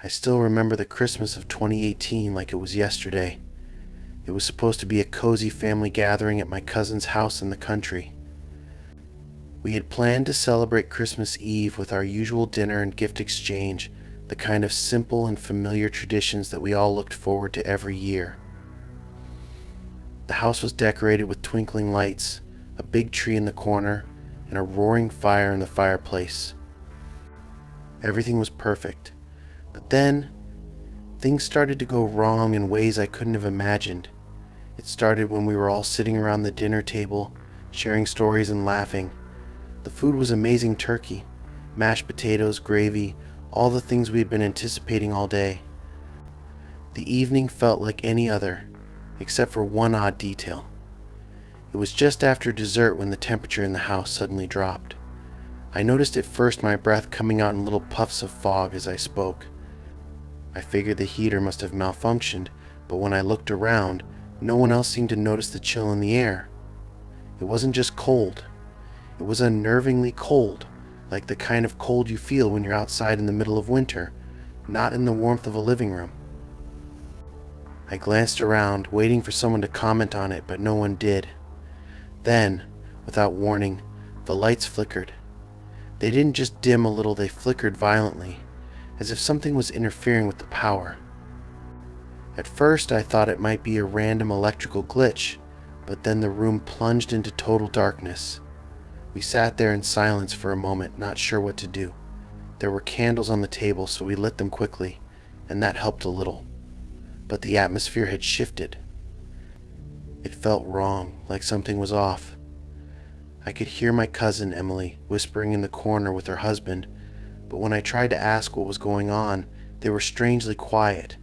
I still remember the Christmas of 2018 like it was yesterday. It was supposed to be a cozy family gathering at my cousin's house in the country. We had planned to celebrate Christmas Eve with our usual dinner and gift exchange, the kind of simple and familiar traditions that we all looked forward to every year. The house was decorated with twinkling lights, a big tree in the corner, and a roaring fire in the fireplace. Everything was perfect. But then, things started to go wrong in ways I couldn't have imagined. It started when we were all sitting around the dinner table, sharing stories and laughing. The food was amazing turkey, mashed potatoes, gravy, all the things we had been anticipating all day. The evening felt like any other, except for one odd detail. It was just after dessert when the temperature in the house suddenly dropped. I noticed at first my breath coming out in little puffs of fog as I spoke. I figured the heater must have malfunctioned, but when I looked around, no one else seemed to notice the chill in the air. It wasn't just cold. It was unnervingly cold, like the kind of cold you feel when you're outside in the middle of winter, not in the warmth of a living room. I glanced around, waiting for someone to comment on it, but no one did. Then, without warning, the lights flickered. They didn't just dim a little, they flickered violently, as if something was interfering with the power. At first I thought it might be a random electrical glitch, but then the room plunged into total darkness. We sat there in silence for a moment, not sure what to do. There were candles on the table, so we lit them quickly, and that helped a little. But the atmosphere had shifted. It felt wrong, like something was off. I could hear my cousin, Emily, whispering in the corner with her husband, but when I tried to ask what was going on, they were strangely quiet.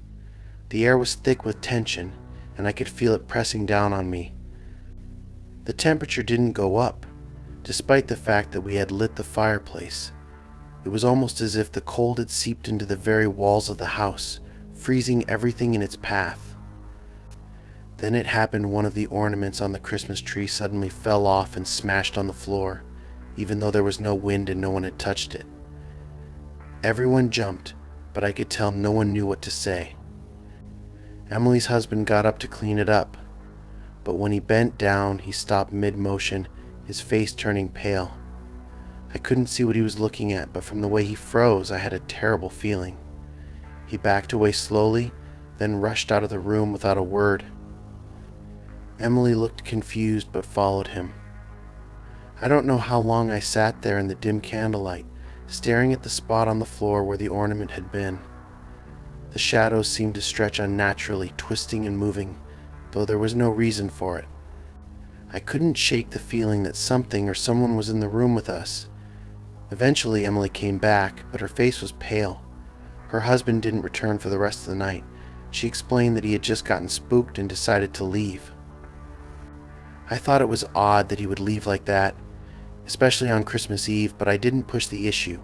The air was thick with tension, and I could feel it pressing down on me. The temperature didn't go up, despite the fact that we had lit the fireplace. It was almost as if the cold had seeped into the very walls of the house, freezing everything in its path. Then it happened. One of the ornaments on the Christmas tree suddenly fell off and smashed on the floor, even though there was no wind and no one had touched it. Everyone jumped, but I could tell no one knew what to say. Emily's husband got up to clean it up, but when he bent down, he stopped mid-motion, his face turning pale. I couldn't see what he was looking at, but from the way he froze, I had a terrible feeling. He backed away slowly, then rushed out of the room without a word. Emily looked confused but followed him. I don't know how long I sat there in the dim candlelight, staring at the spot on the floor where the ornament had been. The shadows seemed to stretch unnaturally, twisting and moving, though there was no reason for it. I couldn't shake the feeling that something or someone was in the room with us. Eventually Emily came back, but her face was pale. Her husband didn't return for the rest of the night. She explained that he had just gotten spooked and decided to leave. I thought it was odd that he would leave like that, especially on Christmas Eve, but I didn't push the issue.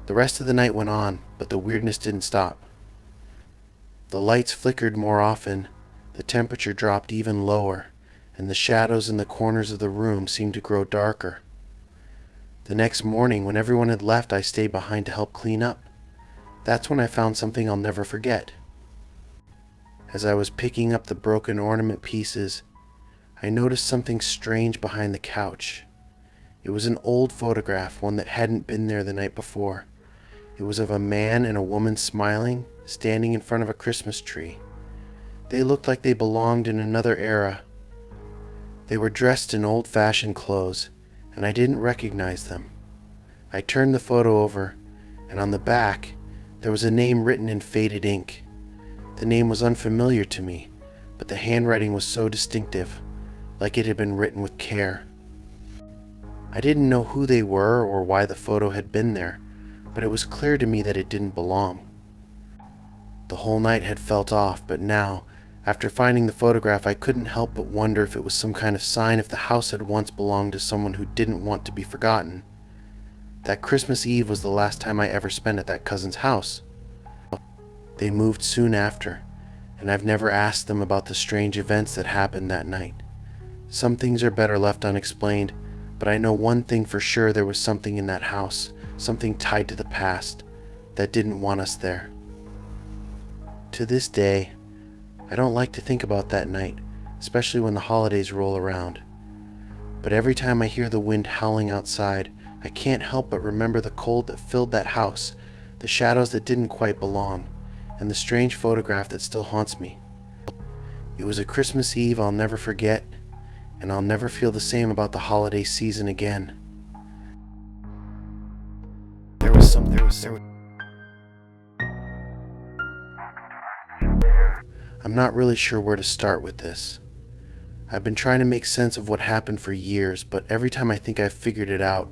The rest of the night went on, but the weirdness didn't stop. The lights flickered more often, the temperature dropped even lower, and the shadows in the corners of the room seemed to grow darker. The next morning, when everyone had left, I stayed behind to help clean up. That's when I found something I'll never forget. As I was picking up the broken ornament pieces, I noticed something strange behind the couch. It was an old photograph, one that hadn't been there the night before. It was of a man and a woman smiling, standing in front of a Christmas tree. They looked like they belonged in another era. They were dressed in old-fashioned clothes, and I didn't recognize them. I turned the photo over, and on the back, there was a name written in faded ink. The name was unfamiliar to me, but the handwriting was so distinctive, like it had been written with care. I didn't know who they were or why the photo had been there, but it was clear to me that it didn't belong. The whole night had felt off, but now, after finding the photograph, I couldn't help but wonder if it was some kind of sign if the house had once belonged to someone who didn't want to be forgotten. That Christmas Eve was the last time I ever spent at that cousin's house. They moved soon after, and I've never asked them about the strange events that happened that night. Some things are better left unexplained, but I know one thing for sure: there was something in that house, something tied to the past, that didn't want us there. To this day, I don't like to think about that night, especially when the holidays roll around. But every time I hear the wind howling outside, I can't help but remember the cold that filled that house, the shadows that didn't quite belong, and the strange photograph that still haunts me. It was a Christmas Eve I'll never forget, and I'll never feel the same about the holiday season again. I'm not really sure where to start with this. I've been trying to make sense of what happened for years, but every time I think I've figured it out,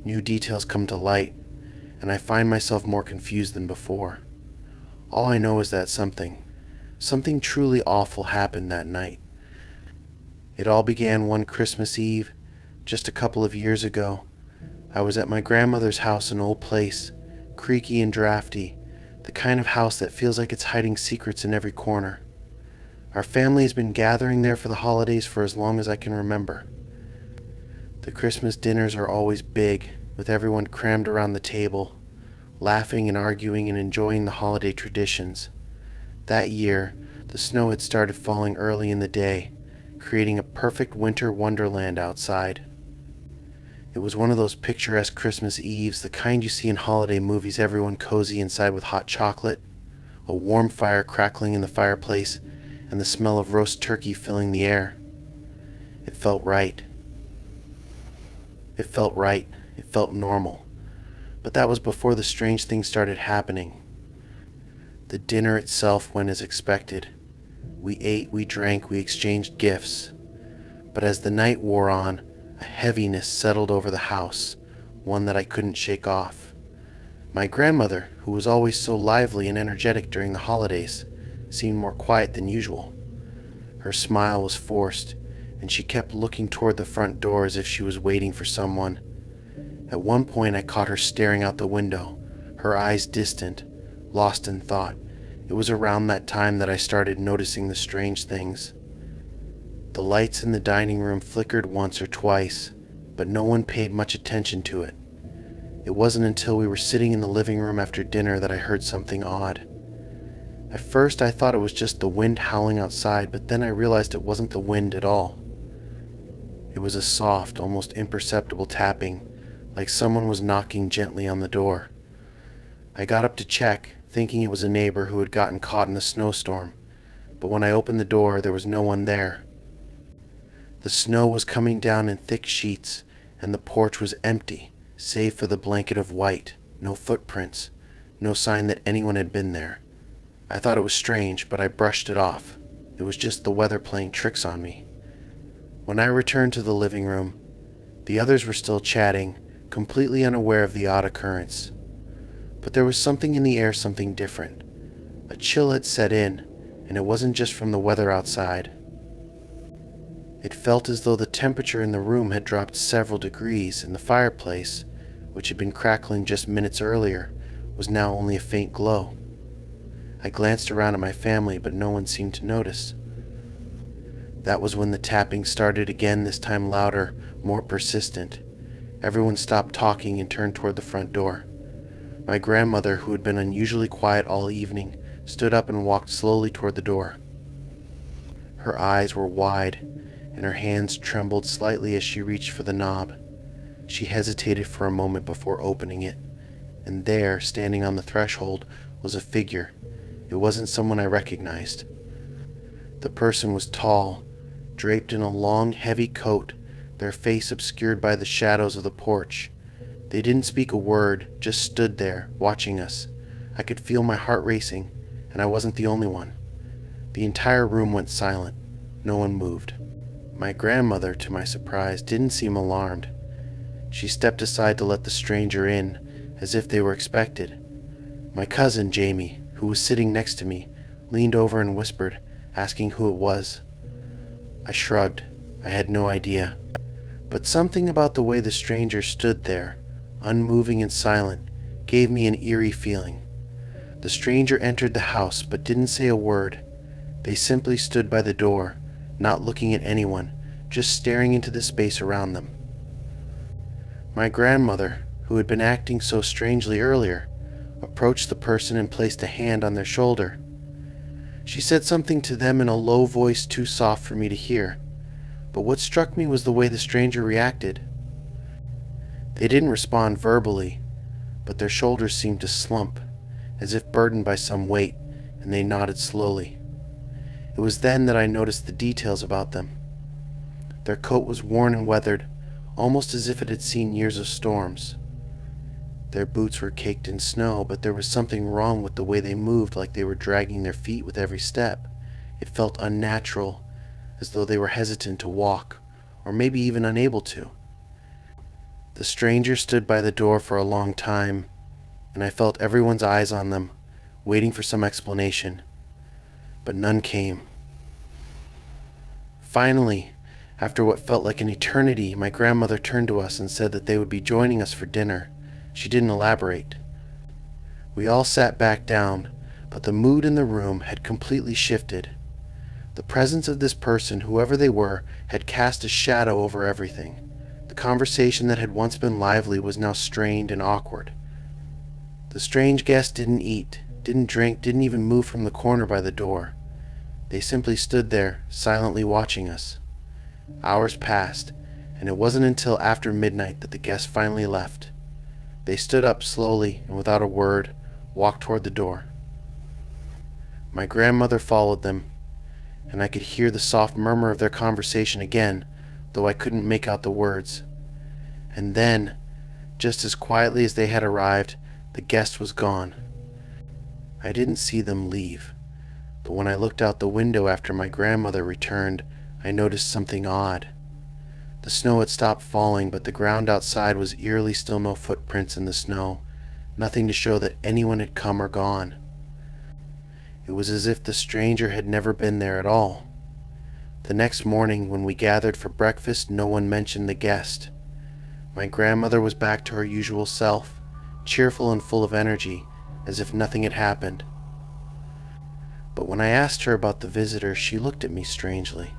new details come to light, and I find myself more confused than before. All I know is that something truly awful happened that night. It all began one Christmas Eve, just a couple of years ago. I was at my grandmother's house, an old place, creaky and drafty, the kind of house that feels like it's hiding secrets in every corner. Our family has been gathering there for the holidays for as long as I can remember. The Christmas dinners are always big, with everyone crammed around the table, laughing and arguing and enjoying the holiday traditions. That year, the snow had started falling early in the day, creating a perfect winter wonderland outside. It was one of those picturesque Christmas Eves, the kind you see in holiday movies, everyone cozy inside with hot chocolate, a warm fire crackling in the fireplace, and the smell of roast turkey filling the air. It felt right. It felt normal. But that was before the strange things started happening. The dinner itself went as expected. We ate, we drank, we exchanged gifts. But as the night wore on, a heaviness settled over the house, one that I couldn't shake off. My grandmother, who was always so lively and energetic during the holidays, seemed more quiet than usual. Her smile was forced, and she kept looking toward the front door as if she was waiting for someone. At one point I caught her staring out the window, her eyes distant, lost in thought. It was around that time that I started noticing the strange things. The lights in the dining room flickered once or twice, but no one paid much attention to it. It wasn't until we were sitting in the living room after dinner that I heard something odd. At first I thought it was just the wind howling outside, but then I realized it wasn't the wind at all. It was a soft, almost imperceptible tapping, like someone was knocking gently on the door. I got up to check, thinking it was a neighbor who had gotten caught in a snowstorm, but when I opened the door, there was no one there. The snow was coming down in thick sheets, and the porch was empty, save for the blanket of white, no footprints, no sign that anyone had been there. I thought it was strange, but I brushed it off. It was just the weather playing tricks on me. When I returned to the living room, the others were still chatting, completely unaware of the odd occurrence. But there was something in the air, something different. A chill had set in, and it wasn't just from the weather outside. It felt as though the temperature in the room had dropped several degrees, and the fireplace, which had been crackling just minutes earlier, was now only a faint glow. I glanced around at my family, but no one seemed to notice. That was when the tapping started again, this time louder, more persistent. Everyone stopped talking and turned toward the front door. My grandmother, who had been unusually quiet all evening, stood up and walked slowly toward the door. Her eyes were wide, and her hands trembled slightly as she reached for the knob. She hesitated for a moment before opening it, and there, standing on the threshold, was a figure. It wasn't someone I recognized. The person was tall, draped in a long, heavy coat, their face obscured by the shadows of the porch. They didn't speak a word, just stood there, watching us. I could feel my heart racing, and I wasn't the only one. The entire room went silent. No one moved. My grandmother, to my surprise, didn't seem alarmed. She stepped aside to let the stranger in, as if they were expected. My cousin, Jamie, who was sitting next to me, leaned over and whispered, asking who it was. I shrugged. I had no idea. But something about the way the stranger stood there, unmoving and silent, gave me an eerie feeling. The stranger entered the house but didn't say a word. They simply stood by the door, not looking at anyone, just staring into the space around them. My grandmother, who had been acting so strangely earlier, approached the person and placed a hand on their shoulder. She said something to them in a low voice too soft for me to hear, but what struck me was the way the stranger reacted. They didn't respond verbally, but their shoulders seemed to slump, as if burdened by some weight, and they nodded slowly. It was then that I noticed the details about them. Their coat was worn and weathered, almost as if it had seen years of storms. Their boots were caked in snow, but there was something wrong with the way they moved, like they were dragging their feet with every step. It felt unnatural, as though they were hesitant to walk, or maybe even unable to. The stranger stood by the door for a long time, and I felt everyone's eyes on them, waiting for some explanation. But none came. Finally, after what felt like an eternity, my grandmother turned to us and said that they would be joining us for dinner. She didn't elaborate. We all sat back down, but the mood in the room had completely shifted. The presence of this person, whoever they were, had cast a shadow over everything. The conversation that had once been lively was now strained and awkward. The strange guest didn't eat, didn't drink, didn't even move from the corner by the door. They simply stood there, silently watching us. Hours passed, and it wasn't until after midnight that the guest finally left. They stood up slowly and without a word, walked toward the door. My grandmother followed them, and I could hear the soft murmur of their conversation again, though I couldn't make out the words. And then, just as quietly as they had arrived, the guest was gone. I didn't see them leave, but when I looked out the window after my grandmother returned, I noticed something odd. The snow had stopped falling, but the ground outside was eerily still. No footprints in the snow, nothing to show that anyone had come or gone. It was as if the stranger had never been there at all. The next morning, when we gathered for breakfast, no one mentioned the guest. My grandmother was back to her usual self, cheerful and full of energy, as if nothing had happened. But when I asked her about the visitor, she looked at me strangely,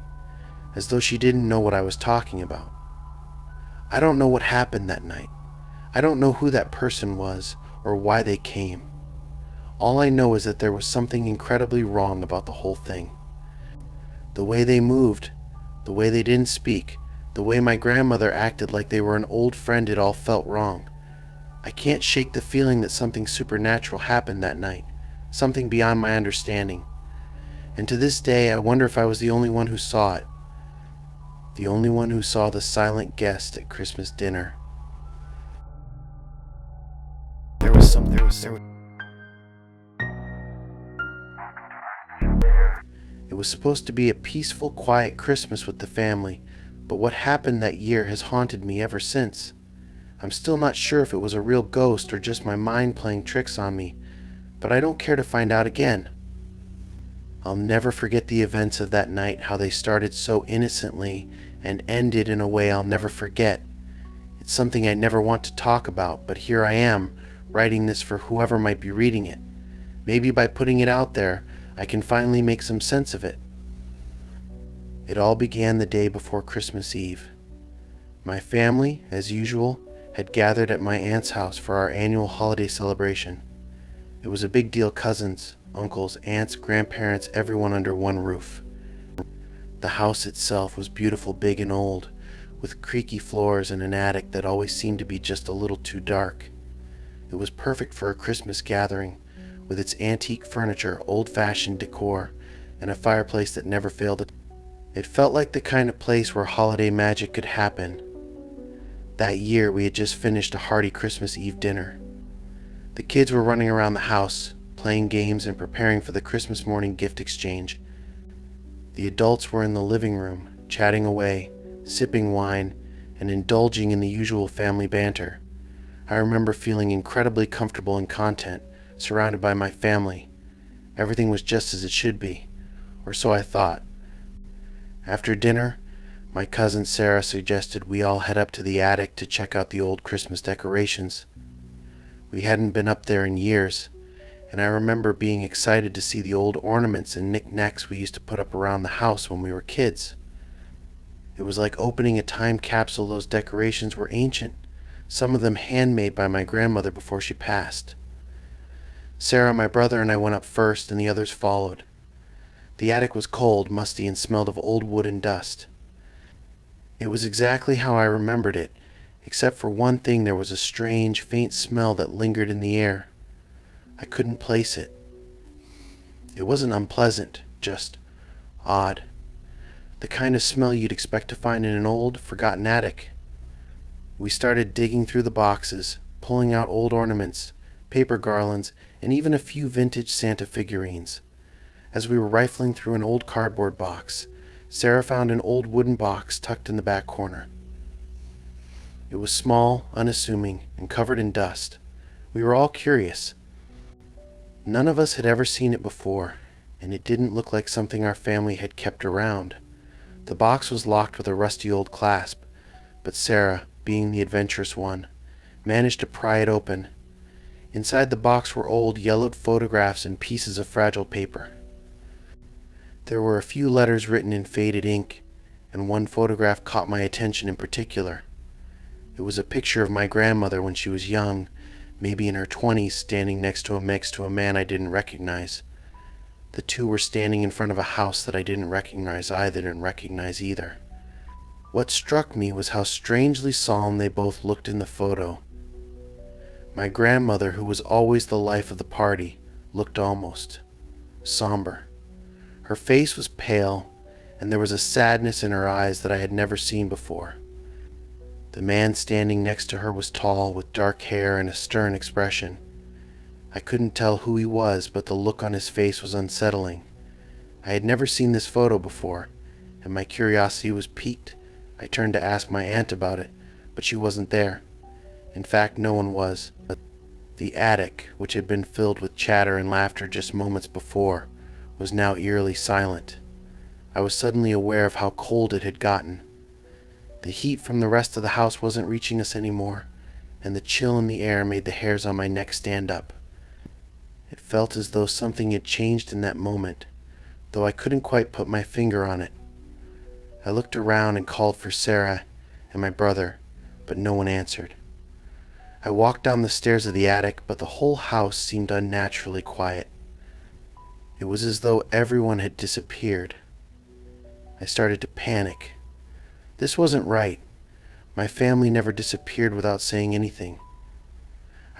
as though she didn't know what I was talking about. I don't know what happened that night. I don't know who that person was or why they came. All I know is that there was something incredibly wrong about the whole thing. The way they moved, the way they didn't speak, the way my grandmother acted like they were an old friend, it all felt wrong. I can't shake the feeling that something supernatural happened that night, something beyond my understanding. And to this day, I wonder if I was the only one who saw it. The only one who saw the silent guest at Christmas dinner. There was It was supposed to be a peaceful, quiet Christmas with the family, but what happened that year has haunted me ever since. I'm still not sure if it was a real ghost or just my mind playing tricks on me, but I don't care to find out again. I'll never forget the events of that night, how they started so innocently and ended in a way I'll never forget. It's something I never want to talk about, but here I am, writing this for whoever might be reading it. Maybe by putting it out there, I can finally make some sense of it. It all began the day before Christmas Eve. My family, as usual, had gathered at my aunt's house for our annual holiday celebration. It was a big deal. Cousins, uncles, aunts, grandparents, everyone under one roof. The house itself was beautiful, big and old, with creaky floors and an attic that always seemed to be just a little too dark. It was perfect for a Christmas gathering, with its antique furniture, old-fashioned decor, and a fireplace that never failed. It felt like the kind of place where holiday magic could happen. That year, we had just finished a hearty Christmas Eve dinner. The kids were running around the house, playing games and preparing for the Christmas morning gift exchange. The adults were in the living room, chatting away, sipping wine, and indulging in the usual family banter. I remember feeling incredibly comfortable and content, surrounded by my family. Everything was just as it should be, or so I thought. After dinner, my cousin Sarah suggested we all head up to the attic to check out the old Christmas decorations. We hadn't been up there in years, and I remember being excited to see the old ornaments and knickknacks we used to put up around the house when we were kids. It was like opening a time capsule. Those decorations were ancient, some of them handmade by my grandmother before she passed. Sarah, my brother, and I went up first, and the others followed. The attic was cold, musty, and smelled of old wood and dust. It was exactly how I remembered it, except for one thing. There was a strange, faint smell that lingered in the air. I couldn't place it. It wasn't unpleasant, just odd. The kind of smell you'd expect to find in an old, forgotten attic. We started digging through the boxes, pulling out old ornaments, paper garlands, and even a few vintage Santa figurines. As we were rifling through an old cardboard box, Sarah found an old wooden box tucked in the back corner. It was small, unassuming, and covered in dust. We were all curious. None of us had ever seen it before, and it didn't look like something our family had kept around. The box was locked with a rusty old clasp, but Sarah, being the adventurous one, managed to pry it open. Inside the box were old, yellowed photographs and pieces of fragile paper. There were a few letters written in faded ink, and one photograph caught my attention in particular. It was a picture of my grandmother when she was young, maybe in her 20s, standing next to a man I didn't recognize. The two were standing in front of a house that I didn't recognize either. What struck me was how strangely solemn they both looked in the photo. My grandmother, who was always the life of the party, looked almost somber. Her face was pale, and there was a sadness in her eyes that I had never seen before. The man standing next to her was tall, with dark hair and a stern expression. I couldn't tell who he was, but the look on his face was unsettling. I had never seen this photo before, and my curiosity was piqued. I turned to ask my aunt about it, but she wasn't there. In fact, no one was. The attic, which had been filled with chatter and laughter just moments before, was now eerily silent. I was suddenly aware of how cold it had gotten. The heat from the rest of the house wasn't reaching us anymore, and the chill in the air made the hairs on my neck stand up. It felt as though something had changed in that moment, though I couldn't quite put my finger on it. I looked around and called for Sarah and my brother, but no one answered. I walked down the stairs of the attic, but the whole house seemed unnaturally quiet. It was as though everyone had disappeared. I started to panic. This wasn't right. My family never disappeared without saying anything.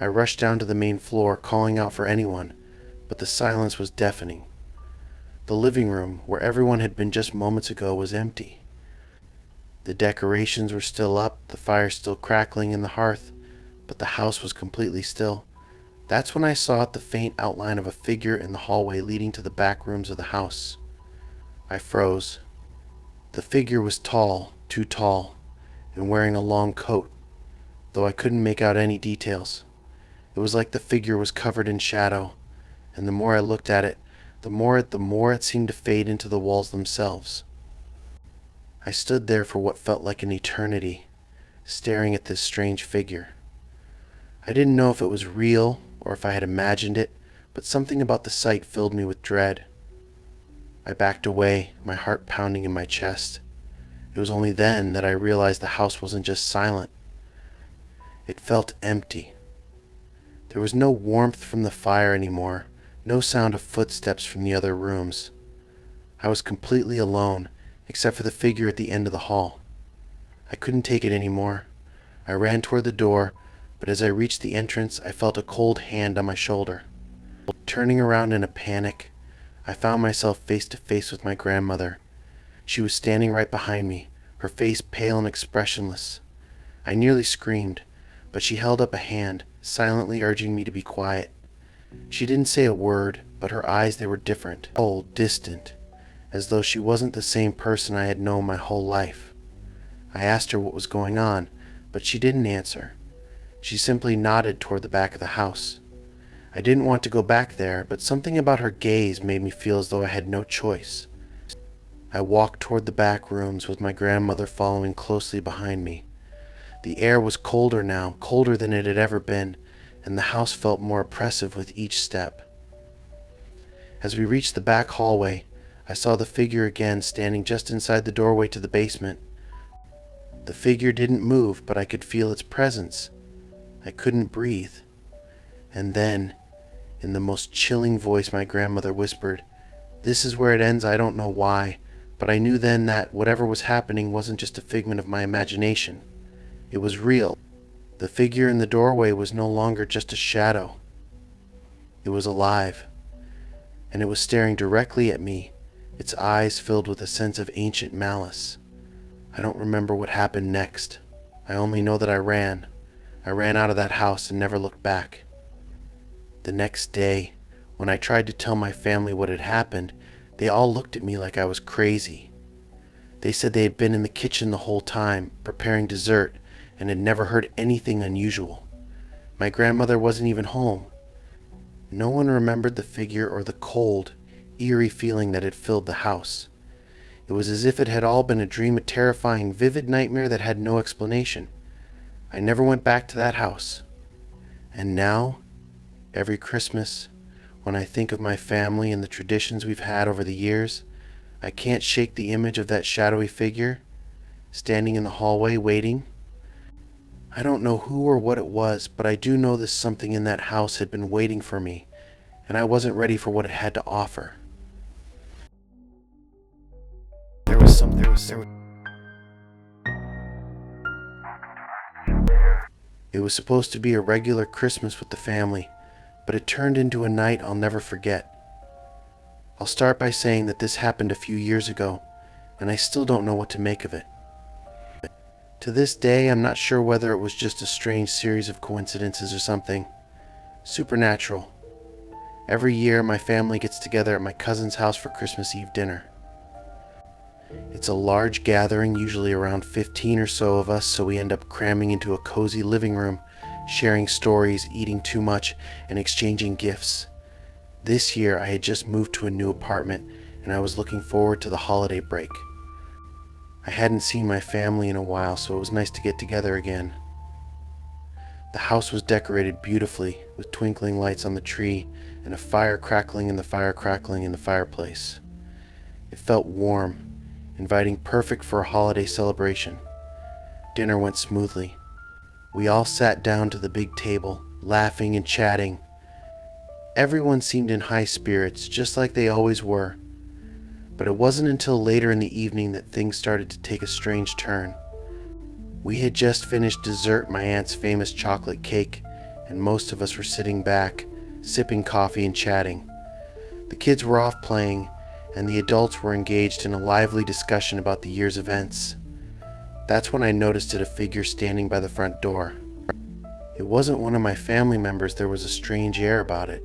I rushed down to the main floor, calling out for anyone, but the silence was deafening. The living room, where everyone had been just moments ago, was empty. The decorations were still up, the fire still crackling in the hearth, but the house was completely still. That's when I saw the faint outline of a figure in the hallway leading to the back rooms of the house. I froze. The figure was tall, too tall, and wearing a long coat, though I couldn't make out any details. It was like the figure was covered in shadow, and the more I looked at it, the more it seemed to fade into the walls themselves. I stood there for what felt like an eternity, staring at this strange figure. I didn't know if it was real or if I had imagined it, but something about the sight filled me with dread. I backed away, my heart pounding in my chest. It was only then that I realized the house wasn't just silent. It felt empty. There was no warmth from the fire anymore, no sound of footsteps from the other rooms. I was completely alone, except for the figure at the end of the hall. I couldn't take it anymore. I ran toward the door, but as I reached the entrance, I felt a cold hand on my shoulder. Turning around in a panic, I found myself face to face with my grandmother. She was standing right behind me, her face pale and expressionless. I nearly screamed, but she held up a hand, silently urging me to be quiet. She didn't say a word, but her eyes, they were different, cold, distant, as though she wasn't the same person I had known my whole life. I asked her what was going on, but she didn't answer. She simply nodded toward the back of the house. I didn't want to go back there, but something about her gaze made me feel as though I had no choice. I walked toward the back rooms with my grandmother following closely behind me. The air was colder now, colder than it had ever been, and the house felt more oppressive with each step. As we reached the back hallway, I saw the figure again standing just inside the doorway to the basement. The figure didn't move, but I could feel its presence. I couldn't breathe. And then, in the most chilling voice, my grandmother whispered, "This is where it ends, I don't know why, but I knew then that whatever was happening wasn't just a figment of my imagination. It was real. The figure in the doorway was no longer just a shadow. It was alive, and it was staring directly at me, its eyes filled with a sense of ancient malice. I don't remember what happened next. I only know that I ran. I ran out of that house and never looked back. The next day, when I tried to tell my family what had happened, they all looked at me like I was crazy. They said they had been in the kitchen the whole time, preparing dessert, and had never heard anything unusual. My grandmother wasn't even home. No one remembered the figure or the cold, eerie feeling that had filled the house. It was as if it had all been a dream, a terrifying, vivid nightmare that had no explanation. I never went back to that house. And now, every Christmas, when I think of my family and the traditions we've had over the years, I can't shake the image of that shadowy figure, standing in the hallway waiting. I don't know who or what it was, but I do know this something in that house had been waiting for me, and I wasn't ready for what it had to offer. It was supposed to be a regular Christmas with the family, but it turned into a night I'll never forget. I'll start by saying that this happened a few years ago, and I still don't know what to make of it. To this day, I'm not sure whether it was just a strange series of coincidences or something supernatural. Every year, my family gets together at my cousin's house for Christmas Eve dinner. It's a large gathering, usually around 15 or so of us, so we end up cramming into a cozy living room, sharing stories, eating too much, and exchanging gifts. This year, I had just moved to a new apartment, and I was looking forward to the holiday break. I hadn't seen my family in a while, so it was nice to get together again. The house was decorated beautifully, with twinkling lights on the tree and a fire crackling in the fireplace. It felt warm, inviting, perfect for a holiday celebration. Dinner went smoothly. We all sat down to the big table, laughing and chatting. Everyone seemed in high spirits, just like they always were. But it wasn't until later in the evening that things started to take a strange turn. We had just finished dessert, my aunt's famous chocolate cake, and most of us were sitting back, sipping coffee and chatting. The kids were off playing, and the adults were engaged in a lively discussion about the year's events. That's when I noticed a figure standing by the front door. It wasn't one of my family members. There was a strange air about it.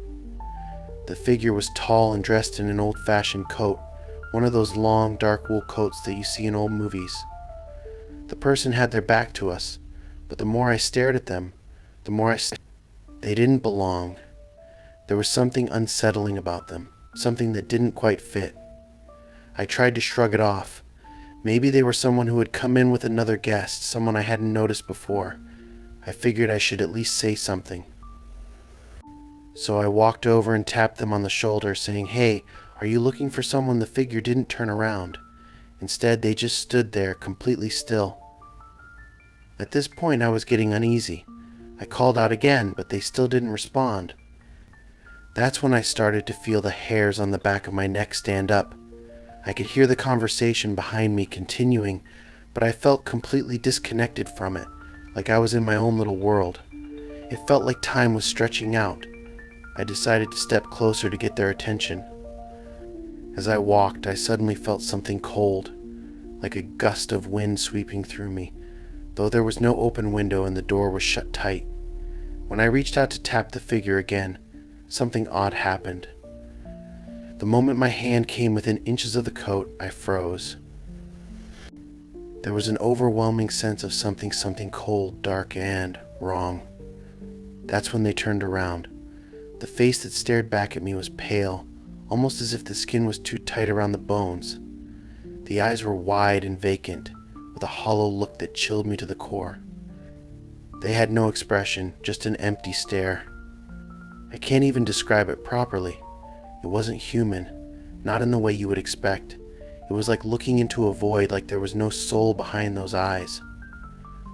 The figure was tall and dressed in an old-fashioned coat, one of those long, dark wool coats that you see in old movies. The person had their back to us, but the more I stared at them, they didn't belong. There was something unsettling about them, something that didn't quite fit. I tried to shrug it off. Maybe they were someone who had come in with another guest, someone I hadn't noticed before. I figured I should at least say something. So I walked over and tapped them on the shoulder, saying, "Hey, are you looking for someone?" The figure didn't turn around. Instead, they just stood there, completely still. At this point, I was getting uneasy. I called out again, but they still didn't respond. That's when I started to feel the hairs on the back of my neck stand up. I could hear the conversation behind me continuing, but I felt completely disconnected from it, like I was in my own little world. It felt like time was stretching out. I decided to step closer to get their attention. As I walked, I suddenly felt something cold, like a gust of wind sweeping through me, though there was no open window and the door was shut tight. When I reached out to tap the figure again, something odd happened. The moment my hand came within inches of the coat, I froze. There was an overwhelming sense of something cold, dark, and wrong. That's when they turned around. The face that stared back at me was pale, almost as if the skin was too tight around the bones. The eyes were wide and vacant, with a hollow look that chilled me to the core. They had no expression, just an empty stare. I can't even describe it properly. It wasn't human, not in the way you would expect. It was like looking into a void, like there was no soul behind those eyes.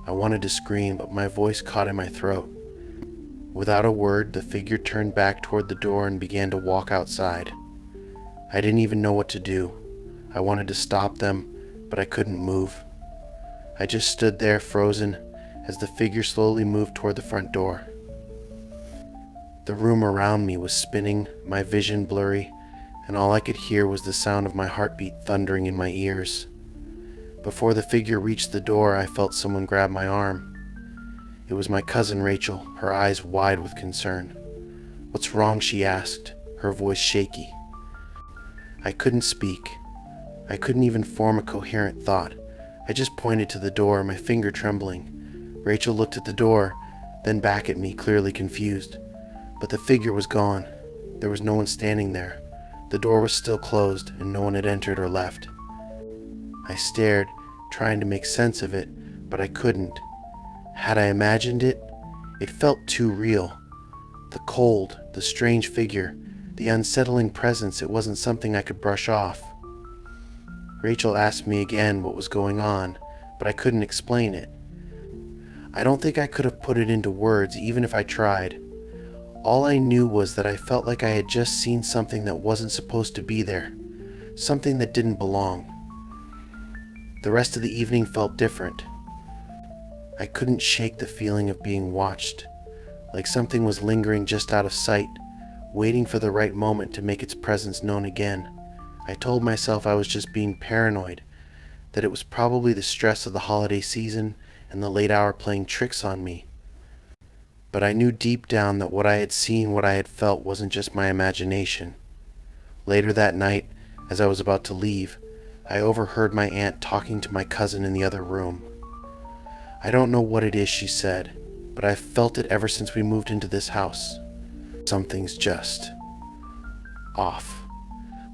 I wanted to scream, but my voice caught in my throat. Without a word, the figure turned back toward the door and began to walk outside. I didn't even know what to do. I wanted to stop them, but I couldn't move. I just stood there frozen as the figure slowly moved toward the front door. The room around me was spinning, my vision blurry, and all I could hear was the sound of my heartbeat thundering in my ears. Before the figure reached the door, I felt someone grab my arm. It was my cousin Rachel, her eyes wide with concern. "What's wrong?" she asked, her voice shaky. I couldn't speak. I couldn't even form a coherent thought. I just pointed to the door, my finger trembling. Rachel looked at the door, then back at me, clearly confused. But the figure was gone. There was no one standing there. The door was still closed, and no one had entered or left. I stared, trying to make sense of it, but I couldn't. Had I imagined it? It felt too real. The cold, the strange figure, the unsettling presence, it wasn't something I could brush off. Rachel asked me again what was going on, but I couldn't explain it. I don't think I could have put it into words, even if I tried. All I knew was that I felt like I had just seen something that wasn't supposed to be there, something that didn't belong. The rest of the evening felt different. I couldn't shake the feeling of being watched, like something was lingering just out of sight, waiting for the right moment to make its presence known again. I told myself I was just being paranoid, that it was probably the stress of the holiday season and the late hour playing tricks on me. But I knew deep down that what I had seen, what I had felt, wasn't just my imagination. Later that night, as I was about to leave, I overheard my aunt talking to my cousin in the other room. "I don't know what it is," she said, "but I've felt it ever since we moved into this house. Something's just off.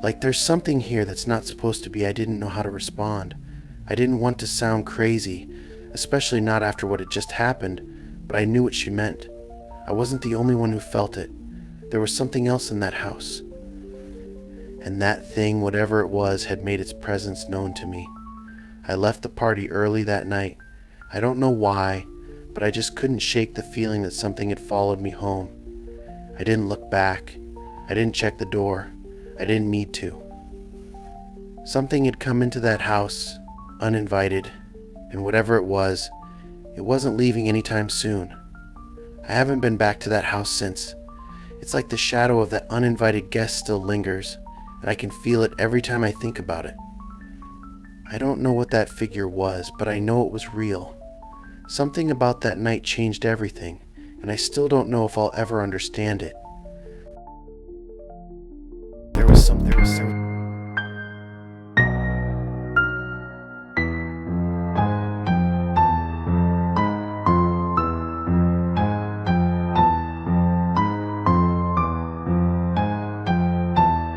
Like there's something here that's not supposed to be." I didn't know how to respond. I didn't want to sound crazy, especially not after what had just happened, but I knew what she meant. I wasn't the only one who felt it. There was something else in that house. And that thing, whatever it was, had made its presence known to me. I left the party early that night. I don't know why, but I just couldn't shake the feeling that something had followed me home. I didn't look back. I didn't check the door. I didn't need to. Something had come into that house, uninvited, and whatever it wasn't leaving anytime soon. I haven't been back to that house since. It's like the shadow of that uninvited guest still lingers, and I can feel it every time I think about it. I don't know what that figure was, but I know it was real. Something about that night changed everything, and I still don't know if I'll ever understand it. There was something.